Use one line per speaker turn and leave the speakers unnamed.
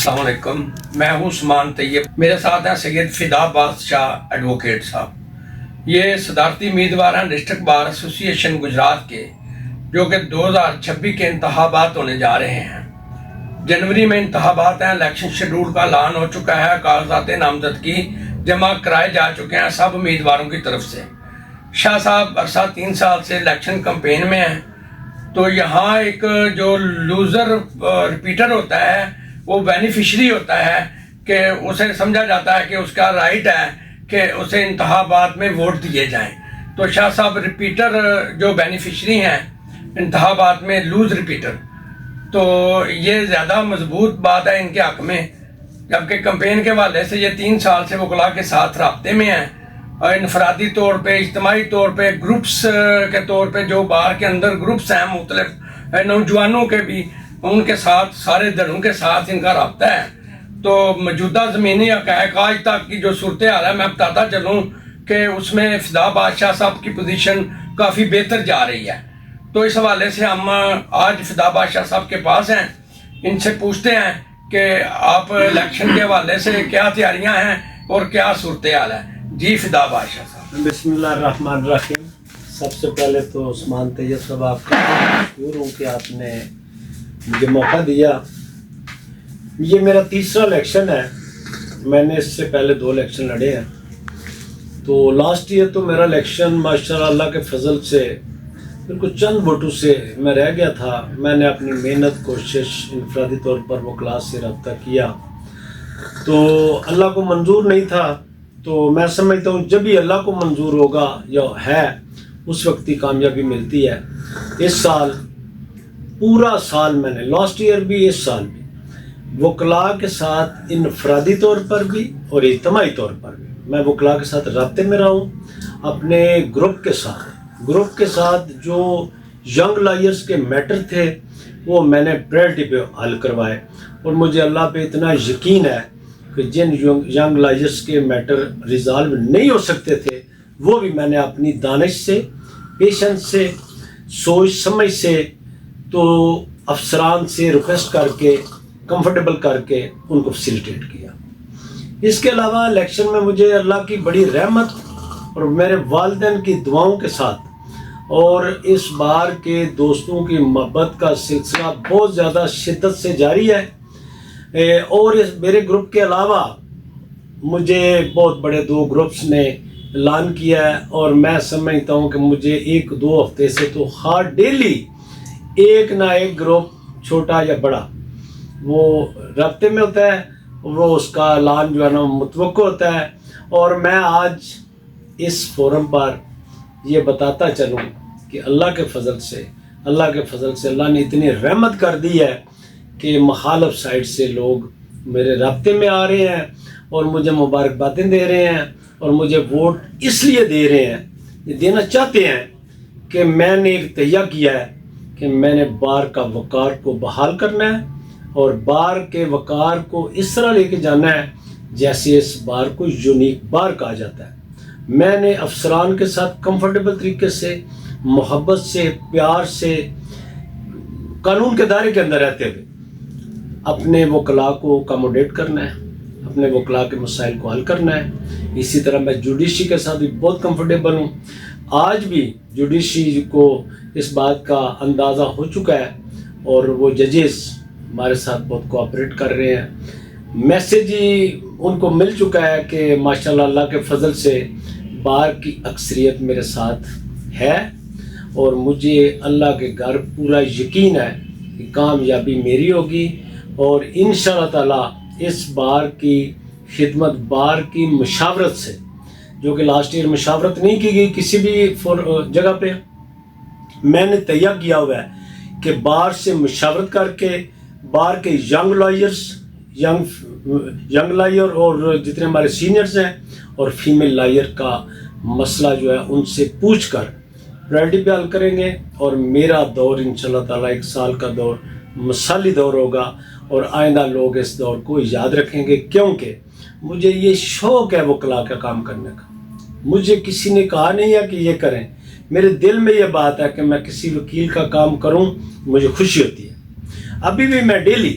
السلام علیکم، میں ہوں عثمان طیب، میرے ساتھ ہیں سید فدا بادشاہ ایڈوکیٹ صاحب۔ یہ صدارتی امیدوار ہیں ڈسٹرکٹ بار ایسوسی ایشن گجرات کے، جو کہ 2026 کے انتخابات ہونے جا رہے ہیں۔ جنوری میں انتخابات ہیں، الیکشن شیڈول کا اعلان ہو چکا ہے، کاغذات نامزدگی جمع کرائے جا چکے ہیں سب امیدواروں کی طرف سے۔ شاہ صاحب عرصہ 3 سال سے الیکشن کمپین میں ہیں، تو یہاں ایک جو لوزر ریپیٹر ہوتا ہے وہ بینیفیشری ہوتا ہے کہ اسے سمجھا جاتا ہے کہ اس کا رائٹ ہے کہ اسے انتخابات میں ووٹ دیے جائیں۔ تو شاہ صاحب ریپیٹر جو بینیفیشری ہیں انتخابات میں، لوز ریپیٹر، تو یہ زیادہ مضبوط بات ہے ان کے حق میں، جبکہ کمپین کے حوالے سے یہ 3 سال سے وکلاء کے ساتھ رابطے میں ہیں، اور انفرادی طور پہ، اجتماعی طور پہ، گروپس کے طور پہ، جو بار کے اندر گروپس ہیں مختلف نوجوانوں کے بھی، ان کے ساتھ، سارے دھڑوں کے ساتھ ان کا رابطہ ہے۔ تو موجودہ زمینی حقائق آج تک کی جو صورتحال ہے میں بتاتا چلوں کہ اس میں فدا بادشاہ صاحب کی پوزیشن کافی بہتر جا رہی ہے۔ تو اس حوالے سے ہم آج فدا بادشاہ صاحب کے پاس ہیں، ان سے پوچھتے ہیں کہ آپ الیکشن کے حوالے سے کیا تیاریاں ہیں اور کیا صورتحال ہے۔ جی فدا بادشاہ صاحب۔
بسم اللہ الرحمن الرحیم۔ سب سے پہلے تو عثمان طیب صاحب آپ کا شکر ہوں کہ آپ نے مجھے موقع دیا۔ یہ میرا 3را الیکشن ہے، میں نے اس سے پہلے 2 الیکشن لڑے ہیں۔ تو لاسٹ ایئر تو میرا الیکشن ماشاءاللہ اللہ کے فضل سے بالکل چند ووٹوں سے میں رہ گیا تھا۔ میں نے اپنی محنت، کوشش، انفرادی طور پر وکلاء سے رابطہ کیا، تو اللہ کو منظور نہیں تھا۔ تو میں سمجھتا ہوں جب ہی اللہ کو منظور ہوگا یا ہے اس وقت ہی کامیابی ملتی ہے۔ اس سال پورا سال میں نے، لاسٹ ایئر بھی اس سال بھی، وکلاء کے ساتھ انفرادی طور پر بھی اور اجتماعی طور پر بھی میں وکلاء کے ساتھ رابطے میں رہا ہوں۔ اپنے گروپ کے ساتھ جو ینگ لائرز کے میٹر تھے وہ میں نے پریورٹی پہ حل کروائے، اور مجھے اللہ پہ اتنا یقین ہے کہ جن ینگ لائرز کے میٹر ریزالو نہیں ہو سکتے تھے وہ بھی میں نے اپنی دانش سے، پیشنس سے، سوچ سمجھ سے، تو افسران سے ریکویسٹ کر کے، کمفرٹیبل کر کے ان کو فیسیلیٹیٹ کیا۔ اس کے علاوہ الیکشن میں مجھے اللہ کی بڑی رحمت اور میرے والدین کی دعاؤں کے ساتھ اور اس بار کے دوستوں کی محبت کا سلسلہ بہت زیادہ شدت سے جاری ہے، اور اس میرے گروپ کے علاوہ مجھے بہت بڑے 2 گروپس نے اعلان کیا ہے، اور میں سمجھتا ہوں کہ مجھے 1-2 ہفتے سے تو ہر ڈیلی ایک نہ ایک گروپ چھوٹا یا بڑا وہ رابطے میں ہوتا ہے، وہ اس کا اعلان جو ہے نا متوقع ہوتا ہے۔ اور میں آج اس فورم پر یہ بتاتا چلوں کہ اللہ کے فضل سے اللہ نے اتنی رحمت کر دی ہے کہ مخالف سائڈ سے لوگ میرے رابطے میں آ رہے ہیں اور مجھے مبارکبادیں دے رہے ہیں، اور مجھے ووٹ اس لیے دے رہے ہیں، یہ دینا چاہتے ہیں کہ میں نے ایک تہیہ کیا ہے کہ میں نے بار کا وقار کو بحال کرنا ہے، اور بار کے وقار کو اس طرح لے کے جانا ہے جیسے اس بار کو یونیک بار کہا جاتا ہے۔ میں نے افسران کے ساتھ کمفرٹیبل طریقے سے، محبت سے، پیار سے، قانون کے دائرے کے اندر رہتے ہوئے اپنے وکلاء کو اکاموڈیٹ کرنا ہے، اپنے وکلاء کے مسائل کو حل کرنا ہے۔ اسی طرح میں جوڈیشری کے ساتھ بھی بہت کمفرٹیبل ہوں۔ آج بھی جوڈیشری کو اس بات کا اندازہ ہو چکا ہے، اور وہ ججز ہمارے ساتھ بہت کوآپریٹ کر رہے ہیں۔ میسیج ہی ان کو مل چکا ہے کہ ماشاءاللہ اللہ کے فضل سے بار کی اکثریت میرے ساتھ ہے، اور مجھے اللہ کے گھر پورا یقین ہے کہ کامیابی میری ہوگی، اور انشاءاللہ تعالی اس بار کی خدمت، بار کی مشاورت سے، جو کہ لاسٹ ایئر مشاورت نہیں کی گئی کسی بھی جگہ پہ، میں نے تہیہ کیا ہوا ہے کہ بار سے مشاورت کر کے بار کے ینگ لائر اور جتنے ہمارے سینئرز ہیں اور فیمیل لائر کا مسئلہ جو ہے ان سے پوچھ کر پرائرٹی پہ حل کریں گے، اور میرا دور انشاءاللہ تعالیٰ 1 سال کا دور مثالی دور ہوگا، اور آئندہ لوگ اس دور کو یاد رکھیں گے، کیونکہ مجھے یہ شوق ہے وکلاء کا کام کرنے کا۔ مجھے کسی نے کہا نہیں ہے کہ یہ کریں، میرے دل میں یہ بات ہے کہ میں کسی وکیل کا کام کروں، مجھے خوشی ہوتی ہے۔ ابھی بھی میں ڈیلی